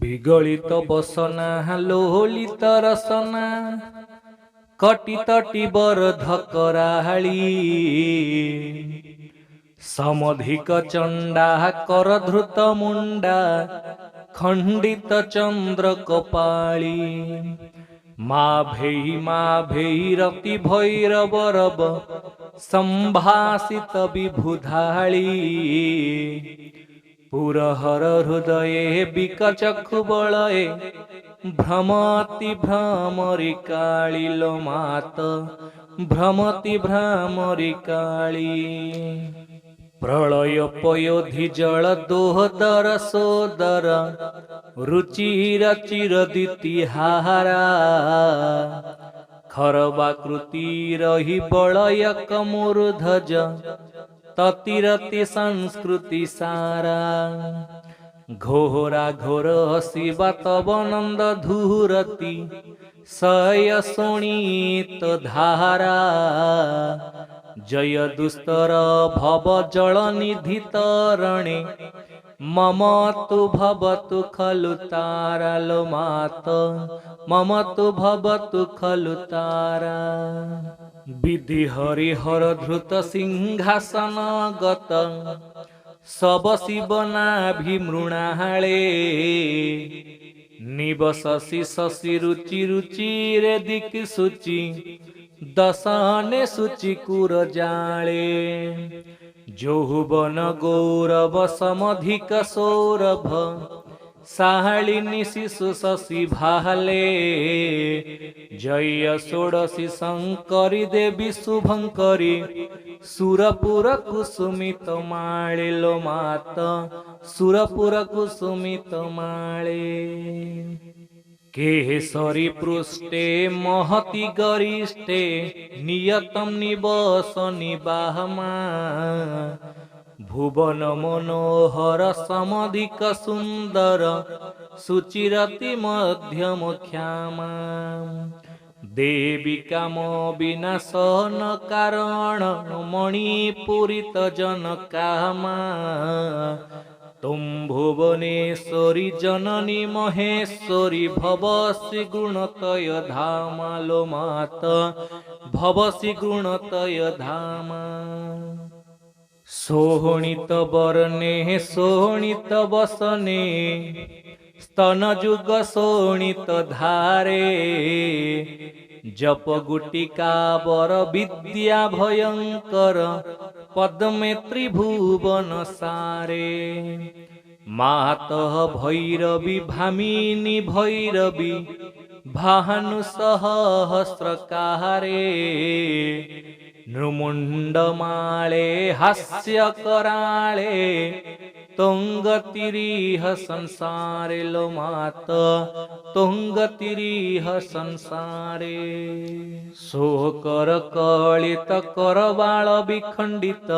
विगलित बसना लोलित रसना कटितटी बरधक राहाळी समधिक चंडा करधृत मुंडा खंडित चंद्र कपाळी मा भेई रति भैरवरब संभासित विभुधाळी पुरहर हृदये बिकचक्षु बलये भ्रमति भ्रमरी काळी लो मात भ्रमति भ्रमरी काळी प्रलय पयोधि जल दोहदर सोदर रुचिर चिरदितिहारा खरबाकृति रही बलय कमुरुध्वज ततिरति संस्कृति सारा घोरा घोर शिवा तव नंद धूरति सय शोणित धारा जय दुस्तर भव जल निधि तरणे मम तु भवतु खलु तारा लो मात मम तु भवतु खलु तारा विधि हरिहर धृत सिंहासन गत सब शिव नाभिमृणाळे निवससि शशि रुचि रुचिरे दिक् शुचि दशने शुचि कुर जाळे यौवन गौरव समधिक सौरभ साहालिनी शिशु शशि भाले जय षोडशी शंकरी देवी शुभंकरी सुरपुर कुसुमित माळे लो मात सुरपुर कुसुमित माळे केसरी पृष्ठे महति गरिष्ठे नियतम निवसनि बाहमा भुवन मनोहर समधिक सुंदर सुचिरति मध्यम ख्यामा देवी काम विनाशन कारण मणिपुरित जन कामा तुम भुवनेश्वरी जननी महेश्वरी भवसि गुणतय धामा लो मात भवसि गुणतय धामा सोहणित वर्णे सोहणित वसने स्तनजुग सोहणित धारे जप गुटिका वर विद्या भयंकर पद्मे त्रिभुवन सारे मातः भैरवी भामिनी भैरवी भानु सहस्रकारे नृमुंडमाळे हास्य कराळे तुंगतिरीह संसारे लो मात तुंगतिरीह संसारे सोकर कलित करवाळ विखंडित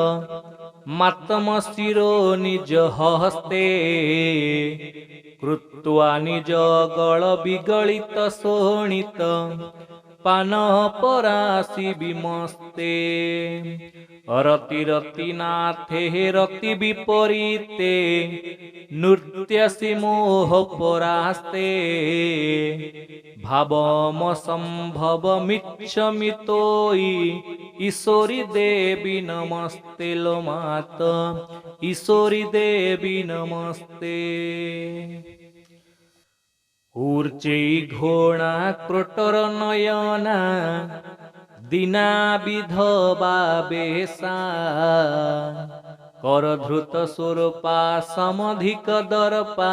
मातम शिरो निज हस्ते कृत्वा निज गळ विगलित शोणित पान परासी विमस्ते रति रति नाथे रति विपरीते नृत्यसि मोह परास्ते भावम संभव मिच्छमितोयि ईश्वरी देवी नमस्ते लो मात ईश्वरी देवी नमस्ते ऊर्चे घोणा क्रोटर नयना दीना विधवा बेसा करधृत स्वरूपा समधिक दर्पा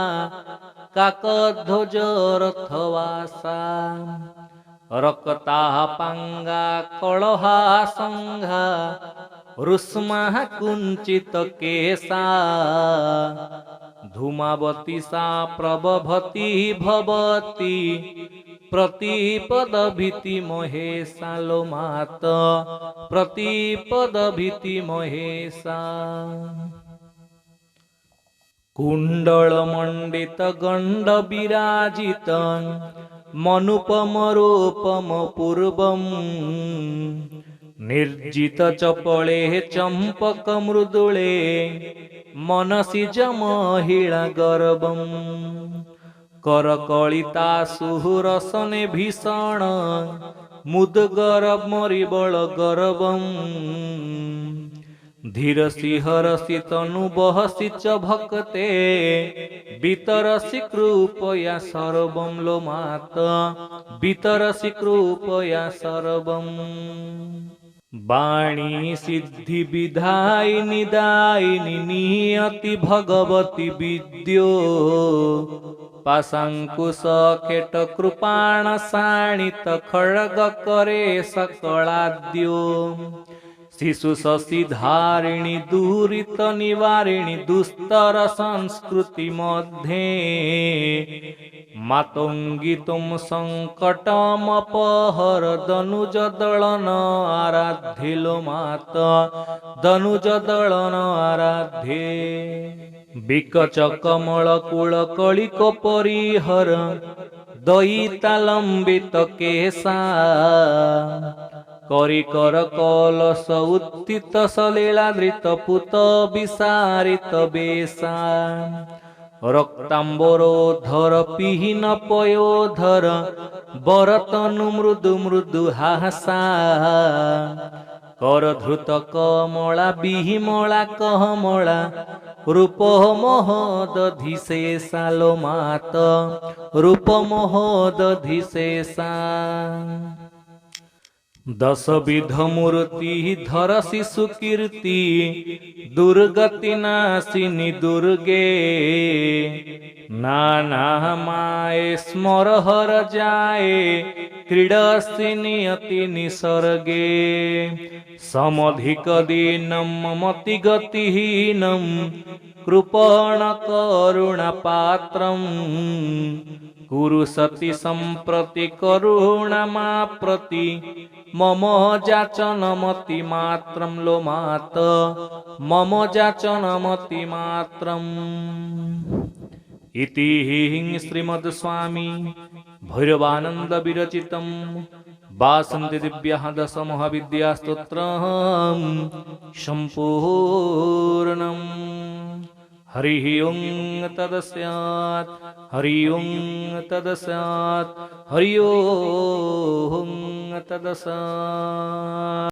काकध्वज रथवासा रक्ता पांगा कलहा संघा रुष्मा कुंचित केसा धूमावती सा प्रभवती भवती प्रतिपद भीति महेशा लो मात प्रतिपद भीति महेशा कुंडल मंडित गंड विराजित मनुपम रूपम पूर्वम निर्जित चपले चंपक मृदुले मनसि ज महिला गर्भम करकलितासुरसने भीषण मुदगर मरिबल गर्वम् धीरसि हरसि तनु बहसि च भक्ते वितरसि कृपया सर्वं लोमात वितरसि कृपया सर्वम् वाणी सिद्धि विधायिनी दायिनी नियति भगवती विद्यो पाशाङ्कुश केट कृपाण शाणित खड्ग करे सकलाद्यो शिशु शशि धारिणी दुरित निवारिणी दुस्तर संस्कृति मध्ये मातंगी तुम संकटमपहर दनुज दलन आराध्ये लो मात दनुज दलन आराध्ये विकच कमल कुल कलिक परिहर दयिता लंबित केसा करिकर कलश उत्थित सलीलादृत पुत विसारित बेसा रक्तांबरोधर पिहीन पयोधर बरतनु मृदु मृदु हासा कर धृत कमला बिहिमला कहमला रूप महोदधिशेषा लो मात रूप महोदधिशेषा दशविध मूर्ति धरसि सुकीर्ति दुर्गति नाशिनी दुर्गे नाना माये स्मर हर जाए क्रीडसि नियति निसर्गे समधिक दीनं ममति गतिहीनं कृपण करुणा पात्रं कुरु सति सम्प्रति करुणमा प्रति मम जाचनमति मात्रं लो मात मम जाचनमति मात्रम् इति श्रीमद्स्वामी भैरवानंद विरचितं वासन्ति दिव्यः दश महाविद्यास्तोत्रम् सम्पूर्णम् हरि ओं तदस्यात् हरि ओं तदस्यात् हरि ओं तदस्यात्।